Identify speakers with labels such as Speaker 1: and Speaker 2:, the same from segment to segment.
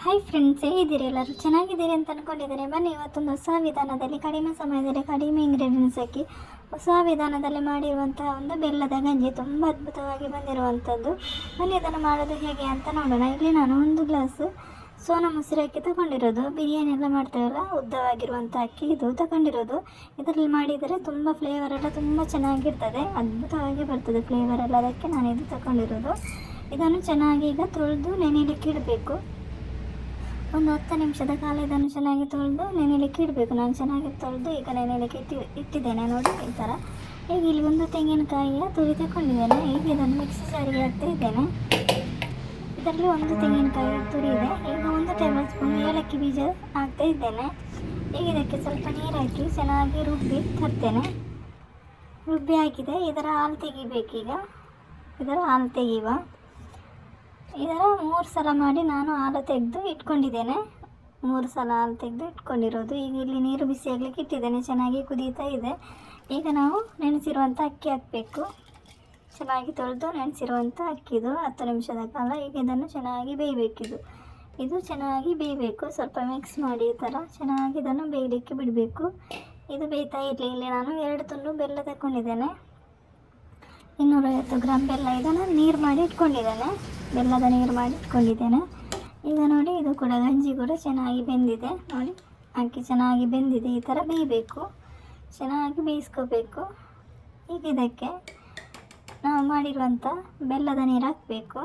Speaker 1: Hi friends, ಹೇಗಿದ್ದೀರಿ? ಎಲ್ಲರೂ ಚೆನ್ನಾಗಿದ್ದೀರಿ ಅಂತ ಅಂದ್ಕೊಂಡಿದ್ದಾರೆ. ಬನ್ನಿ, ಇವತ್ತೊಂದು ಹೊಸ ವಿಧಾನದಲ್ಲಿ ಕಡಿಮೆ ಸಮಯದಲ್ಲಿ ಕಡಿಮೆ ಇಂಗ್ರೀಡಿಯೆಂಟ್ಸ್ ಹಾಕಿ ಹೊಸ ವಿಧಾನದಲ್ಲಿ ಮಾಡಿರುವಂತಹ ಒಂದು ಬೆಲ್ಲದ ಗಂಜಿ ತುಂಬ ಅದ್ಭುತವಾಗಿ ಬಂದಿರುವಂಥದ್ದು. ಬನ್ನಿ, ಅದನ್ನು ಮಾಡೋದು ಹೇಗೆ ಅಂತ ನೋಡೋಣ. ಇಲ್ಲಿ ನಾನು 1 ಗ್ಲಾಸ್ ಸೋನಾ ಮಸೂರಿ ಅಕ್ಕಿ ತಗೊಂಡಿರೋದು. ಬಿರಿಯಾನಿ ಎಲ್ಲ ಮಾಡ್ತೇವಲ್ಲ, ಉದ್ದವಾಗಿರುವಂಥ ಅಕ್ಕಿ ಇದು ತಗೊಂಡಿರೋದು. ಇದರಲ್ಲಿ ಮಾಡಿದರೆ ತುಂಬ ಫ್ಲೇವರ್ ಎಲ್ಲ ತುಂಬ ಚೆನ್ನಾಗಿರ್ತದೆ, ಅದ್ಭುತವಾಗಿ ಬರ್ತದೆ ಫ್ಲೇವರ್ ಎಲ್ಲ. ಅದಕ್ಕೆ ನಾನು ಇದು ತಗೊಂಡಿರೋದು. ಇದನ್ನು ಚೆನ್ನಾಗಿ ಈಗ ತೊಳೆದು ನೆನೆಯಲಿಕ್ಕೆ ಇಡಬೇಕು. ಒಂದು 10 ನಿಮಿಷದ ಕಾಲ ಇದನ್ನು ಚೆನ್ನಾಗಿ ತೊಳೆದು ನೆನೆಯಲಿಕ್ಕೆ ಇಡಬೇಕು. ನಾನು ಚೆನ್ನಾಗಿ ತೊಳೆದು ಈಗ ನೆನೆಯಲಿಕ್ಕೆ ಇಟ್ಟಿದ್ದೇನೆ. ನೋಡಿ, ಈ ಥರ. ಈಗ ಇಲ್ಲಿ 1 ತೆಂಗಿನಕಾಯಿಯ ತುರಿ ತಗೊಂಡಿದ್ದೇನೆ. ಈಗ ಇದನ್ನು ಮಿಕ್ಸಿ ಜಾರಿಗೆ ಹಾಕ್ತಾ ಇದ್ದೇನೆ. ಇದರಲ್ಲಿ 1 ತೆಂಗಿನಕಾಯಿ ತುರಿ ಇದೆ. ಈಗ 1 ಟೇಬಲ್ ಸ್ಪೂನ್ ಏಲಕ್ಕಿ ಬೀಜ ಹಾಕ್ತಾ ಇದ್ದೇನೆ. ಈಗ ಇದಕ್ಕೆ ಸ್ವಲ್ಪ ನೀರು ಹಾಕಿ ಚೆನ್ನಾಗಿ ರುಬ್ಬಿ ತರ್ತೇನೆ. ರುಬ್ಬಿ ಹಾಕಿದೆ. ಇದರ ಹಾಲು ತೆಗಿಬೇಕೀಗ. ಇದರ ಹಾಲು ತೆಗೆಯುವ. ಇದರ 3 ಸಲ ಮಾಡಿ ನಾನು ಹಾಲು ತೆಗೆದು ಇಟ್ಕೊಂಡಿದ್ದೇನೆ. 3 ಸಲ ಹಾಲು ತೆಗೆದು ಇಟ್ಕೊಂಡಿರೋದು. ಈಗ ಇಲ್ಲಿ ನೀರು ಬಿಸಿ ಆಗಲಿಕ್ಕೆ ಇಟ್ಟಿದ್ದೇನೆ. ಚೆನ್ನಾಗಿ ಕುದೀತಾ ಇದೆ. ಈಗ ನಾವು ನೆನೆಸಿರುವಂಥ ಅಕ್ಕಿ ಹಾಕಬೇಕು. ಚೆನ್ನಾಗಿ ತೊಳೆದು ನೆನೆಸಿರುವಂಥ ಅಕ್ಕಿದು 10 ನಿಮಿಷದ ಕಾಲ. ಈಗ ಇದನ್ನು ಚೆನ್ನಾಗಿ ಬೇಯಬೇಕಿದು. ಇದು ಚೆನ್ನಾಗಿ ಬೇಯಬೇಕು. ಸ್ವಲ್ಪ ಮಿಕ್ಸ್ ಮಾಡಿ ಈ ಥರ ಚೆನ್ನಾಗಿ ಇದನ್ನು ಬೇಯಲಿಕ್ಕೆ ಬಿಡಬೇಕು. ಇದು ಬೇಯ್ತಾ ಇರಲಿ. ಇಲ್ಲಿ ನಾನು 2 ತುಂಡು ಬೆಲ್ಲ ತಗೊಂಡಿದ್ದೇನೆ. 250 ಗ್ರಾಮ್ ಬೆಲ್ಲ. ಇದನ್ನು ನೀರು ಮಾಡಿ ಇಟ್ಕೊಂಡಿದ್ದೇನೆ. ಬೆಲ್ಲದ ನೀರು ಮಾಡಿ ಇಟ್ಕೊಂಡಿದ್ದೇನೆ. ಈಗ ನೋಡಿ, ಇದು ಕೂಡ ಗಂಜಿ ಕೂಡ ಚೆನ್ನಾಗಿ ಬೆಂದಿದೆ. ನೋಡಿ, ಅಕ್ಕಿ ಚೆನ್ನಾಗಿ ಬೆಂದಿದೆ. ಈ ಥರ ಬೇಯಬೇಕು. ಚೆನ್ನಾಗಿ ಬೇಯಿಸ್ಕೋಬೇಕು. ಈಗ ಇದಕ್ಕೆ ನಾವು ಮಾಡಿರುವಂಥ ಬೆಲ್ಲದ ನೀರು ಹಾಕಬೇಕು.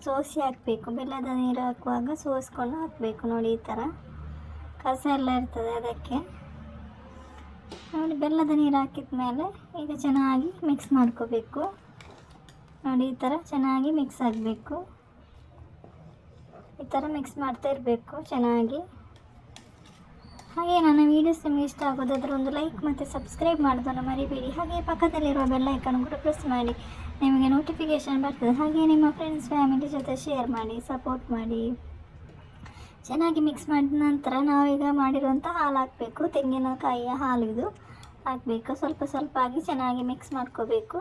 Speaker 1: ಸೋಸಿ ಹಾಕಬೇಕು. ಬೆಲ್ಲದ ನೀರು ಹಾಕುವಾಗ ಸೋಸ್ಕೊಂಡು ಹಾಕಬೇಕು. ನೋಡಿ, ಈ ಥರ ಕಸ ಎಲ್ಲ ಇರ್ತದೆ ಅದಕ್ಕೆ. ನೋಡಿ, ಬೆಲ್ಲದ ನೀರು ಹಾಕಿದ ಮೇಲೆ ಈಗ ಚೆನ್ನಾಗಿ ಮಿಕ್ಸ್ ಮಾಡ್ಕೋಬೇಕು. ನೋಡಿ, ಈ ಥರ ಚೆನ್ನಾಗಿ ಮಿಕ್ಸ್ ಆಗಬೇಕು. ಈ ಥರ ಮಿಕ್ಸ್ ಮಾಡ್ತಾ ಇರಬೇಕು ಚೆನ್ನಾಗಿ. ಹಾಗೆ ನನ್ನ ವೀಡಿಯೋಸ್ ನಿಮಗೆ ಇಷ್ಟ ಆಗೋದಾದರೆ ಒಂದು ಲೈಕ್ ಮತ್ತು ಸಬ್ಸ್ಕ್ರೈಬ್ ಮಾಡೋದನ್ನು ಮರಿಬೇಡಿ. ಹಾಗೆ ಪಕ್ಕದಲ್ಲಿರುವ ಬೆಲ್ ಐಕಾನ್ ಕೂಡ ಪ್ರೆಸ್ ಮಾಡಿ, ನಿಮಗೆ ನೋಟಿಫಿಕೇಷನ್ ಬರ್ತದೆ. ಹಾಗೆ ನಿಮ್ಮ ಫ್ರೆಂಡ್ಸ್ ಫ್ಯಾಮಿಲಿ ಜೊತೆ ಶೇರ್ ಮಾಡಿ, ಸಪೋರ್ಟ್ ಮಾಡಿ. ಚೆನ್ನಾಗಿ ಮಿಕ್ಸ್ ಮಾಡಿದ ನಂತರ ನಾವೀಗ ಮಾಡಿರುವಂಥ ಹಾಲು ಹಾಕಬೇಕು. ತೆಂಗಿನಕಾಯಿಯ ಹಾಲು ಇದು ಹಾಕಬೇಕು. ಸ್ವಲ್ಪ ಸ್ವಲ್ಪ ಆಗಿ ಚೆನ್ನಾಗಿ ಮಿಕ್ಸ್ ಮಾಡ್ಕೋಬೇಕು.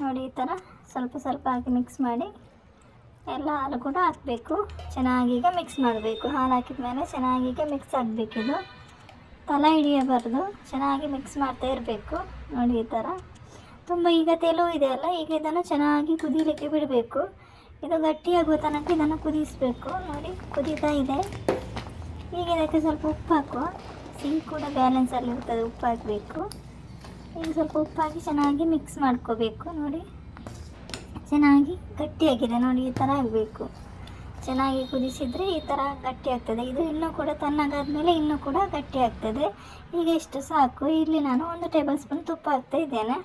Speaker 1: ನೋಡಿ, ಈ ಥರ ಸ್ವಲ್ಪ ಸ್ವಲ್ಪ ಹಾಕಿ ಮಿಕ್ಸ್ ಮಾಡಿ ಎಲ್ಲ ಹಾಲು ಕೂಡ ಹಾಕಬೇಕು. ಚೆನ್ನಾಗೀಗ ಮಿಕ್ಸ್ ಮಾಡಬೇಕು. ಹಾಲು ಹಾಕಿದ ಮೇಲೆ ಚೆನ್ನಾಗೀಗ ಮಿಕ್ಸ್ ಆಗಬೇಕಿದು. ತಲೆ ಹಿಡಿಯಬಾರ್ದು. ಚೆನ್ನಾಗಿ ಮಿಕ್ಸ್ ಮಾಡ್ತಾ ಇರಬೇಕು. ನೋಡಿ, ಈ ಥರ. ತುಂಬ ಈಗ ತೆಲು ಇದೆಯಲ್ಲ, ಈಗ ಇದನ್ನು ಚೆನ್ನಾಗಿ ಕುದೀಲಿಕ್ಕೆ ಬಿಡಬೇಕು. ಇದು ಗಟ್ಟಿಯಾಗುವ ತನಕ ಇದನ್ನು ಕುದಿಸಬೇಕು. ನೋಡಿ, ಕುದೀತಾ ಇದೆ. ಈಗ ಇದಕ್ಕೆ ಸ್ವಲ್ಪ ಉಪ್ಪು ಹಾಕುವ. ಸಿಹಿ ಕೂಡ ಬ್ಯಾಲೆನ್ಸಲ್ಲಿ ಇರ್ತದೆ, ಉಪ್ಪು ಹಾಕಬೇಕು. ಈಗ ಸ್ವಲ್ಪ ಉಪ್ಪು ಹಾಕಿ ಚೆನ್ನಾಗಿ ಮಿಕ್ಸ್ ಮಾಡ್ಕೋಬೇಕು. ನೋಡಿ, ಚೆನ್ನಾಗಿ ಗಟ್ಟಿಯಾಗಿದೆ. ನೋಡಿ, ಈ ಥರ ಆಗಬೇಕು. ಚೆನ್ನಾಗಿ ಕುದಿಸಿದರೆ ಈ ಥರ ಗಟ್ಟಿ ಆಗ್ತದೆ. ಇದು ಇನ್ನೂ ಕೂಡ ತಣ್ಣಗಾದ್ಮೇಲೆ ಇನ್ನೂ ಕೂಡ ಗಟ್ಟಿ ಆಗ್ತದೆ. ಈಗ ಇಷ್ಟು ಸಾಕು. ಇಲ್ಲಿ ನಾನು 1 ಟೇಬಲ್ ಸ್ಪೂನ್ ತುಪ್ಪ ಹಾಕ್ತಾ ಇದ್ದೇನೆ.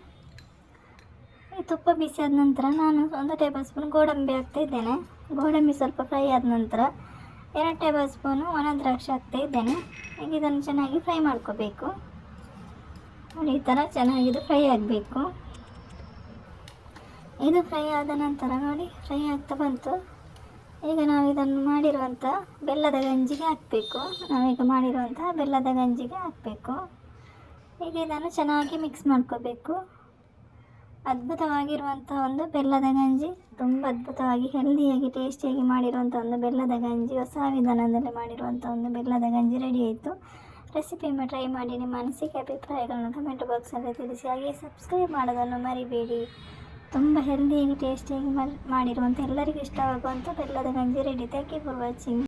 Speaker 1: ಈ ತುಪ್ಪ ಬಿಸಿ ಆದ ನಂತರ ನಾನು 1 ಟೇಬಲ್ ಸ್ಪೂನ್ ಗೋಡಂಬಿ ಹಾಕ್ತಾ ಇದ್ದೇನೆ. ಗೋಡಂಬಿ ಸ್ವಲ್ಪ ಫ್ರೈ ಆದ ನಂತರ 2 ಟೇಬಲ್ ಸ್ಪೂನು ಒಣ ದ್ರಾಕ್ಷಿ ಹಾಕ್ತಾ ಇದ್ದೇನೆ. ಈಗ ಇದನ್ನು ಚೆನ್ನಾಗಿ ಫ್ರೈ ಮಾಡ್ಕೋಬೇಕು. ನೋಡಿ, ಈ ಥರ ಚೆನ್ನಾಗಿದು ಫ್ರೈ ಆಗಬೇಕು. ಇದು ಫ್ರೈ ಆದ ನಂತರ ನೋಡಿ, ಫ್ರೈ ಆಗ್ತಾ ಬಂತು. ಈಗ ನಾವು ಇದನ್ನು ಮಾಡಿರುವಂಥ ಬೆಲ್ಲದ ಗಂಜಿಗೆ ಹಾಕಬೇಕು. ನಾವೀಗ ಮಾಡಿರುವಂಥ ಬೆಲ್ಲದ ಗಂಜಿಗೆ ಹಾಕಬೇಕು. ಈಗ ಇದನ್ನು ಚೆನ್ನಾಗಿ ಮಿಕ್ಸ್ ಮಾಡ್ಕೋಬೇಕು. ಅದ್ಭುತವಾಗಿರುವಂಥ ಒಂದು ಬೆಲ್ಲದ ಗಂಜಿ, ತುಂಬ ಅದ್ಭುತವಾಗಿ ಹೆಲ್ದಿಯಾಗಿ ಟೇಸ್ಟಿಯಾಗಿ ಮಾಡಿರುವಂಥ ಒಂದು ಬೆಲ್ಲದ ಗಂಜಿ, ಹೊಸ ವಿಧಾನದಲ್ಲಿ ಮಾಡಿರುವಂಥ ಒಂದು ಬೆಲ್ಲದ ಗಂಜಿ ರೆಡಿ ಆಯಿತು. ರೆಸಿಪಿಯನ್ನು ಟ್ರೈ ಮಾಡಿ ನಿಮ್ಮ ಅನಿಸಿಕೆ ಅಭಿಪ್ರಾಯಗಳನ್ನು ಕಮೆಂಟ್ ಬಾಕ್ಸಲ್ಲಿ ತಿಳಿಸಿ. ಹಾಗೆ ಸಬ್ಸ್ಕ್ರೈಬ್ ಮಾಡೋದನ್ನು ಮರಿಬೇಡಿ. ತುಂಬ ಹೆಲ್ದಿಯಾಗಿ ಟೇಸ್ಟಿಯಾಗಿ ಮಾಡಿರುವಂಥ ಎಲ್ಲರಿಗೂ ಇಷ್ಟವಾಗುವಂಥ ಬೆಲ್ಲದ ಗಂಜಿ ready. Thank you for watching.